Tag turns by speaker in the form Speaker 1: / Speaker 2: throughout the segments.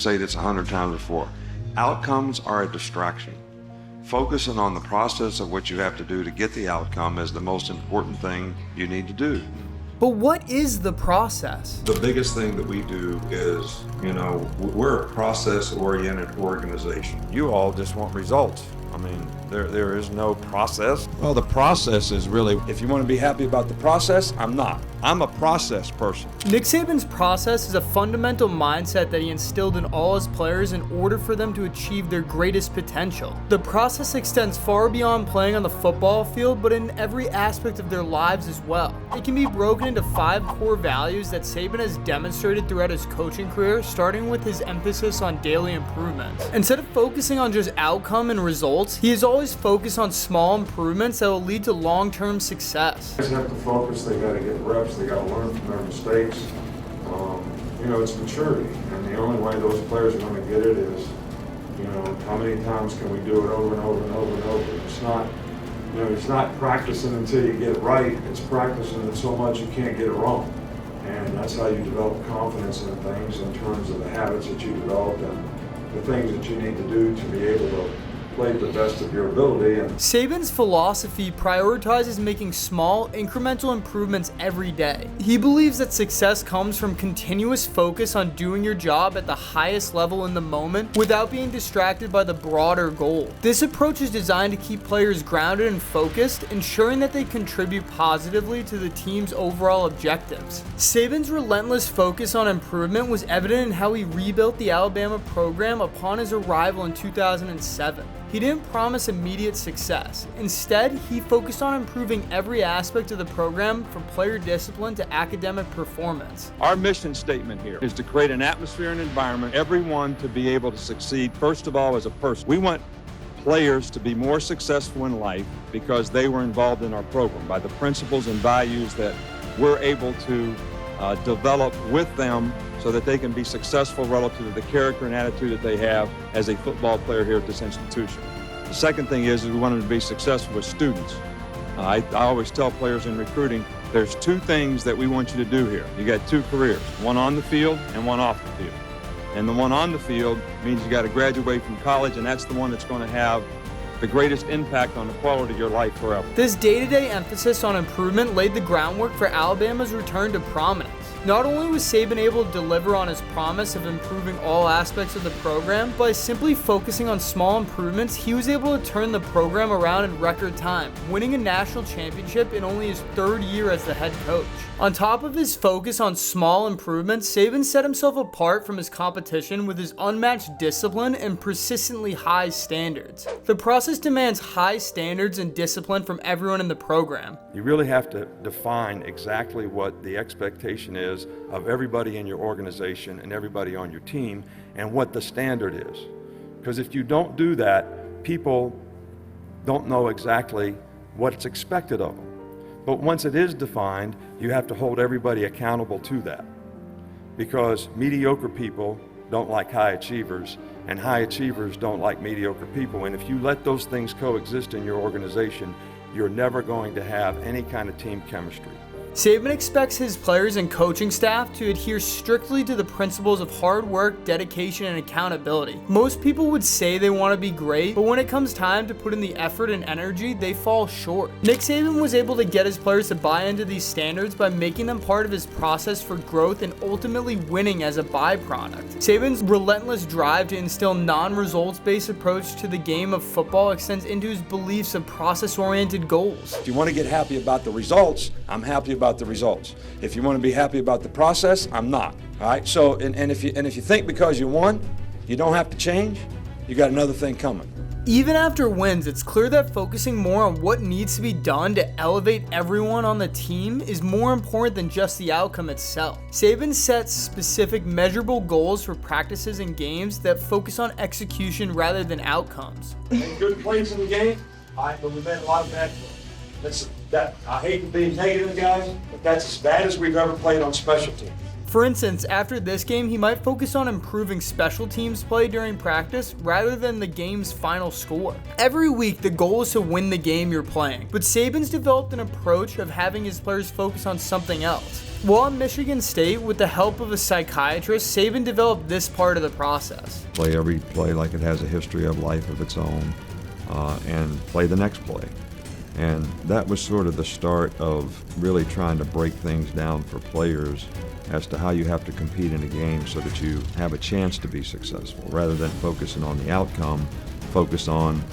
Speaker 1: Say this 100 times before. Outcomes are a distraction. Focusing on the process of what you have to do to get the outcome is the most important thing you need to do.
Speaker 2: But what is the process?
Speaker 1: The biggest thing that we do is, we're a process-oriented organization. You all just want results. I mean, there is no process. Well, the process is really, if you want to be happy about the process, I'm not. I'm a process person.
Speaker 2: Nick Saban's process is a fundamental mindset that he instilled in all his players in order for them to achieve their greatest potential. The process extends far beyond playing on the football field, but in every aspect of their lives as well. It can be broken into 5 core values that Saban has demonstrated throughout his coaching career, starting with his emphasis on daily improvements. Instead of focusing on just outcome and results, he is always focused on small improvements that will lead to long-term success.
Speaker 3: Guys have to focus, they got to get reps, they got to learn from their mistakes. It's maturity, and the only way those players are going to get it is, how many times can we do it over and over and over and over. It's not practicing until you get it right, it's practicing it so much you can't get it wrong. And that's how you develop confidence in things in terms of the habits that you develop and the things that you need to do to be able to play to the best of your ability.
Speaker 2: Saban's philosophy prioritizes making small, incremental improvements every day. He believes that success comes from continuous focus on doing your job at the highest level in the moment without being distracted by the broader goal. This approach is designed to keep players grounded and focused, ensuring that they contribute positively to the team's overall objectives. Saban's relentless focus on improvement was evident in how he rebuilt the Alabama program upon his arrival in 2007. He didn't promise immediate success. Instead, he focused on improving every aspect of the program from player discipline to academic performance.
Speaker 4: Our mission statement here is to create an atmosphere and environment, everyone to be able to succeed, first of all, as a person. We want players to be more successful in life because they were involved in our program by the principles and values that we're able to develop with them so that they can be successful relative to the character and attitude that they have as a football player here at this institution. The second thing is we want them to be successful with students. I always tell players in recruiting, there's 2 things that we want you to do here. You got 2 careers, one on the field and one off the field. And the one on the field means you got to graduate from college, and that's the one that's going to have the greatest impact on the quality of your life forever.
Speaker 2: This day-to-day emphasis on improvement laid the groundwork for Alabama's return to prominence. Not only was Saban able to deliver on his promise of improving all aspects of the program, by simply focusing on small improvements, he was able to turn the program around in record time, winning a national championship in only his 3rd year as the head coach. On top of his focus on small improvements, Saban set himself apart from his competition with his unmatched discipline and persistently high standards. The process demands high standards and discipline from everyone in the program.
Speaker 1: You really have to define exactly what the expectation is of everybody in your organization and everybody on your team and what the standard is. Because if you don't do that, people don't know exactly what's expected of them. But once it is defined, you have to hold everybody accountable to that. Because mediocre people don't like high achievers, and high achievers don't like mediocre people. And if you let those things coexist in your organization, you're never going to have any kind of team chemistry.
Speaker 2: Saban expects his players and coaching staff to adhere strictly to the principles of hard work, dedication, and accountability. Most people would say they want to be great, but when it comes time to put in the effort and energy, they fall short. Nick Saban was able to get his players to buy into these standards by making them part of his process for growth and ultimately winning as a byproduct. Saban's relentless drive to instill non-results-based approach to the game of football extends into his beliefs of process-oriented goals.
Speaker 1: If you want to get happy about the results, I'm happy about the results. If you want to be happy about the process, I'm not. All right. So, and if you think because you won, you don't have to change, you got another thing coming.
Speaker 2: Even after wins, it's clear that focusing more on what needs to be done to elevate everyone on the team is more important than just the outcome itself. Saban sets specific measurable goals for practices and games that focus on execution rather than outcomes.
Speaker 5: Made good plays in the game, but we made a lot of bad plays. I hate to be negative, guys, but that's as bad as we've ever played on special teams.
Speaker 2: For instance, after this game, he might focus on improving special teams play during practice rather than the game's final score. Every week, the goal is to win the game you're playing, but Saban's developed an approach of having his players focus on something else. While at Michigan State, with the help of a psychiatrist, Saban developed this part of the process.
Speaker 6: Play every play like it has a history of life of its own, and play the next play. And that was sort of the start of really trying to break things down for players as to how you have to compete in a game so that you have a chance to be successful. Rather than focusing on the outcome, focus on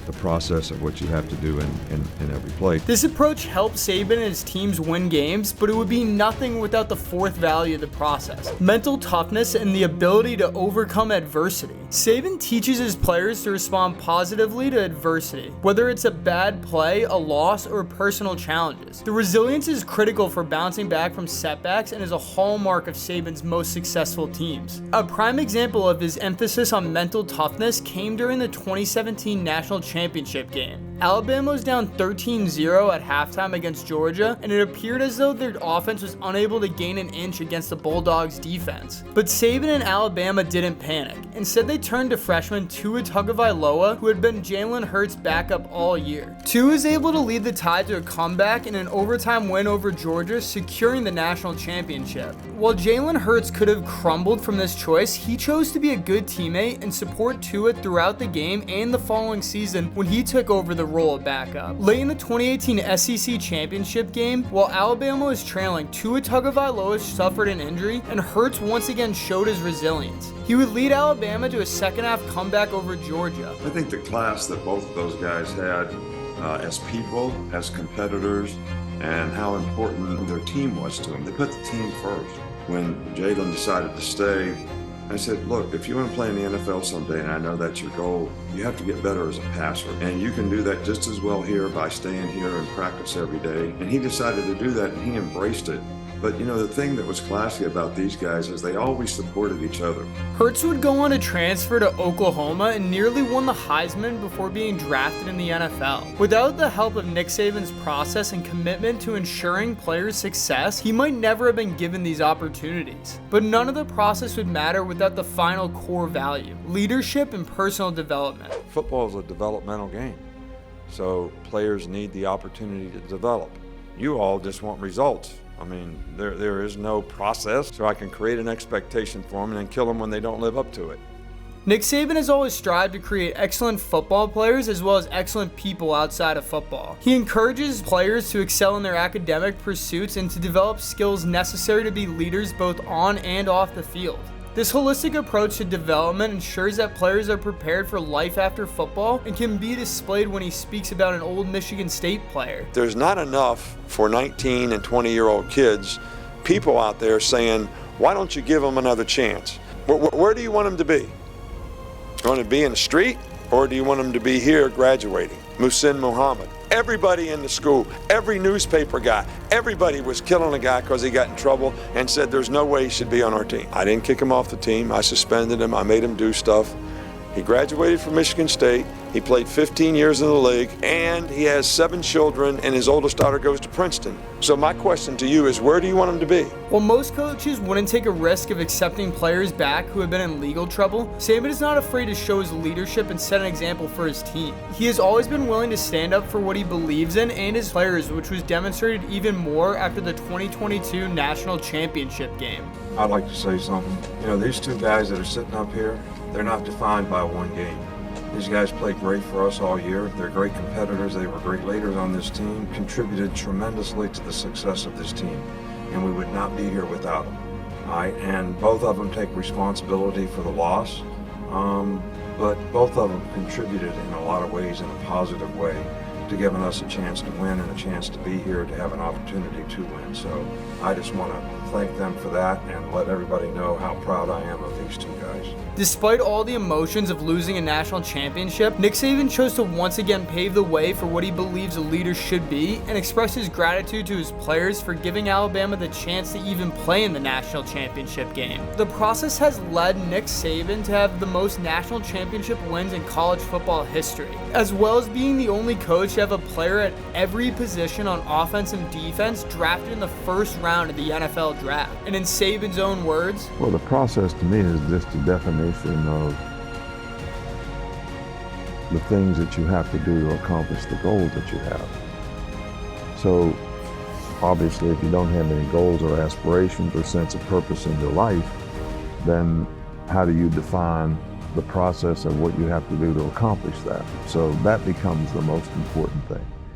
Speaker 6: the process of what you have to do in every play.
Speaker 2: This approach helped Saban and his teams win games, but it would be nothing without the fourth value of the process: mental toughness and the ability to overcome adversity. Saban teaches his players to respond positively to adversity, whether it's a bad play, a loss, or personal challenges. The resilience is critical for bouncing back from setbacks and is a hallmark of Saban's most successful teams. A prime example of his emphasis on mental toughness came during the 2017 National Championship game. Alabama was down 13-0 at halftime against Georgia, and it appeared as though their offense was unable to gain an inch against the Bulldogs' defense. But Saban and Alabama didn't panic. Instead, they turned to freshman Tua Tagovailoa, who had been Jalen Hurts' backup all year. Tua was able to lead the Tide to a comeback in an overtime win over Georgia, securing the national championship. While Jalen Hurts could have crumbled from this choice, he chose to be a good teammate and support Tua throughout the game and the following season when he took over the role of backup. Late in the 2018 SEC championship game, while Alabama was trailing, Tua Tagovailoa suffered an injury, and Hurts once again showed his resilience. He would lead Alabama to a second-half comeback over Georgia.
Speaker 7: I think the class that both of those guys had as people, as competitors, and how important their team was to them. They put the team first. When Jalen decided to stay, I said, look, if you want to play in the NFL someday, and I know that's your goal, you have to get better as a passer. And you can do that just as well here by staying here and practice every day. And he decided to do that, and he embraced it. But, you know, the thing that was classy about these guys is they always supported each other.
Speaker 2: Hurts would go on to transfer to Oklahoma and nearly won the Heisman before being drafted in the NFL. Without the help of Nick Saban's process and commitment to ensuring players' success, he might never have been given these opportunities. But none of the process would matter without the final core value: leadership and personal development.
Speaker 1: Football is a developmental game, so players need the opportunity to develop. You all just want results. I mean, there is no process, so I can create an expectation for them and then kill them when they don't live up to it.
Speaker 2: Nick Saban has always strived to create excellent football players as well as excellent people outside of football. He encourages players to excel in their academic pursuits and to develop skills necessary to be leaders both on and off the field. This holistic approach to development ensures that players are prepared for life after football and can be displayed when he speaks about an old Michigan State player.
Speaker 4: There's not enough for 19 and 20-year-old kids, people out there saying, why don't you give them another chance? Where do you want them to be? Do you want to be in the street, or do you want them to be here graduating? Muhsin Muhammad. Everybody in the school, every newspaper guy, everybody was killing a guy because he got in trouble and said there's no way he should be on our team. I didn't kick him off the team. I suspended him. I made him do stuff. He graduated from Michigan State. He played 15 years in the league, and he has 7 children, and his oldest daughter goes to Princeton. So my question to you is, where do you want him to be?
Speaker 2: While most coaches wouldn't take a risk of accepting players back who have been in legal trouble, Saban is not afraid to show his leadership and set an example for his team. He has always been willing to stand up for what he believes in and his players, which was demonstrated even more after the 2022 National Championship game.
Speaker 3: I'd like to say something. You know, these two guys that are sitting up here, they're not defined by one game. These guys played great for us all year. They're great competitors. They were great leaders on this team, contributed tremendously to the success of this team, and we would not be here without them. And both of them take responsibility for the loss, but both of them contributed in a lot of ways in a positive way to giving us a chance to win and a chance to be here to have an opportunity to win. So I just want to thank them for that and let everybody know how proud I am of these two guys.
Speaker 2: Despite all the emotions of losing a national championship, Nick Saban chose to once again pave the way for what he believes a leader should be and express his gratitude to his players for giving Alabama the chance to even play in the national championship game. The process has led Nick Saban to have the most national championship wins in college football history, as well as being the only coach to have a player at every position on offense and defense drafted in the first round of the NFL draft. And in Saban's own words,
Speaker 8: well, the process to me is just a definition of the things that you have to do to accomplish the goals that you have. So obviously, if you don't have any goals or aspirations or sense of purpose in your life, then how do you define the process of what you have to do to accomplish that? So that becomes the most important thing.